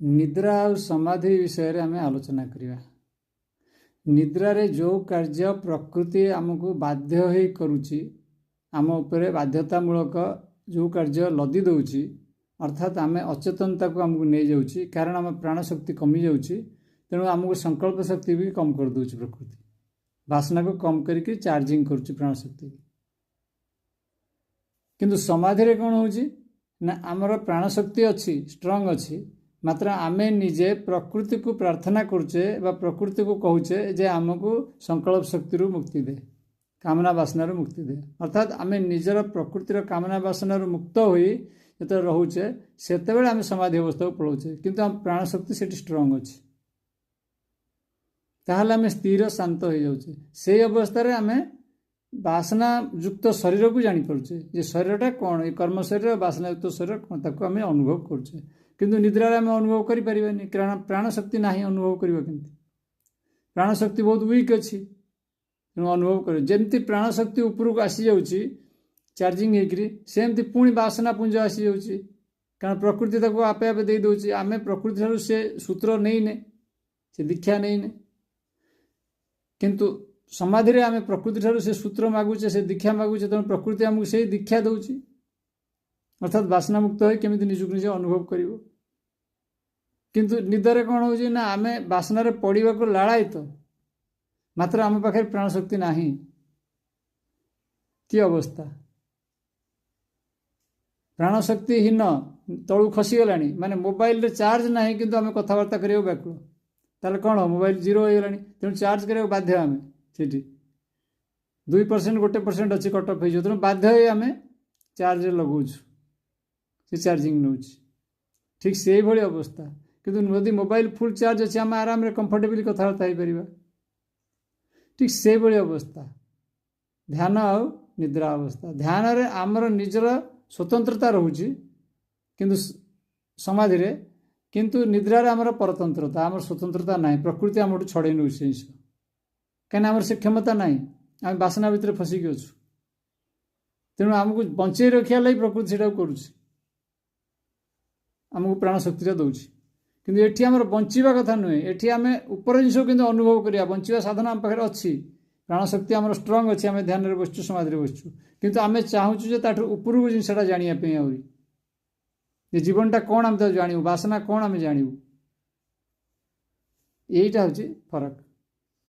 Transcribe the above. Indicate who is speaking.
Speaker 1: निद्रा और समाधि विषय आम आलोचना करवा। निद्रारे जो कार्य प्रकृति आमको बाध्य हो करुच्ची आम उपरे बाध्यतामूलक जो कार्य लदी दौची अर्थात आम अचेतनता को आमको नहीं जाऊँगी कारण आम प्राणशक्ति कमी जाऊँगी तेणु आमको संकल्प शक्ति भी कम कर दूची प्रकृति वासना को कम करके चार्जिंग करुच्ची प्राणशक्ति किंतु समाधि रे कौन होची ना आमर प्राणशक्ति अच्छी स्ट्रंग अच्छी मात्र आमे निजे प्रकृति को प्रार्थना करुचे प्रकृति को कहूचे जे आमको संकल्प शक्ति मुक्ति दे कामना वासना मुक्ति दे अर्थात आमे निजर प्रकृतिर कामना वासना मुक्त हुई जो रोचे से आम समाधि अवस्था को पलाऊचे किंतु आम प्राणशक्ति से स्ट्रंग अच्छी ताहले आम स्थिर शांत हो जाऊे से अवस्था आम वासना युक्त शरीर को जानीपे जे शरीरटा कौन ये कर्म शरीर वासना युक्त शरीर कौन ताको आम अनुभव करुचे किंतु निद्रा आम अनुभव करें कारण प्राणशक्ति ना अनुभव करवा केमती प्राणशक्ति बहुत वीक अच्छी तेणु अनुभव कर जमी प्राणशक्ति उपरको आसी जाऊँगी चार्जिंग होकरी सेमती पुणी वासना पुंज आसी जाऊँगी कारण प्रकृति ताको आपे आपे दे दौची आम प्रकृति ठारू से सूत्र नहीं से दीक्षा नहीं किंतु समाधि आम प्रकृति ठारू से सूत्र मागुचे से दीक्षा मागुचे तेणु प्रकृति आमको से दीक्षा दौची अर्थात वासना मुक्त हो केमी निजुक निजे अनुभव कर किंतु निदरे कौन हो ना आम वासना पड़ा को लाड़ायित मात्र आम पाखे प्राणशक्ति ना कि अवस्था प्राणशक्तिहीन तलू खसीगला माने मोबाइल रे चार्ज ना किंतु आम कथबार्ता करा व्याकुल ताले कौन जीरो हो गला तेणु चार्ज करा बाध्य आम से 2% 1% अच्छी कटअफ हो तेणु बाध्य आम चार्ज लगाऊँ से चार्जिंग नौ ठीक से भाई अवस्था किंतु यदि मोबाइल फुल चार्ज अच्छे आम आराम कंफर्टेबली कथबार्ता हो पार ठीक से भाई अवस्था ध्यान आ निद्रा अवस्था ध्यान रे आमर निजर स्वतंत्रता रोचे किंतु समाधि रे किंतु निद्रा रे आमर परतंत्रता आमर स्वतंत्रता ना प्रकृति आम छड़े नौ जिन कहीं आमर से क्षमता ना आम वासना भितर फसिकी अच्छु तेणु आमको बंचे रखा लगी प्रकृति से करुच्ची आमको प्राणशक्ति दौची किंतु एठी आमर बंचवा कथा नुहे एठी आम उपर जिस अनुभव करिया बंचवा साधन आम पाखे अच्छी प्राणशक्ति आमर स्ट्रंग अच्छी आम ध्यान में बसचु समाधि बसचु किंतु आम चाहूँ जो ताठू उपरको जिनसा जानापी आहरी जीवनटा कौन आम जानू वासना कौन आम जानू यहीटा हूँ फरक।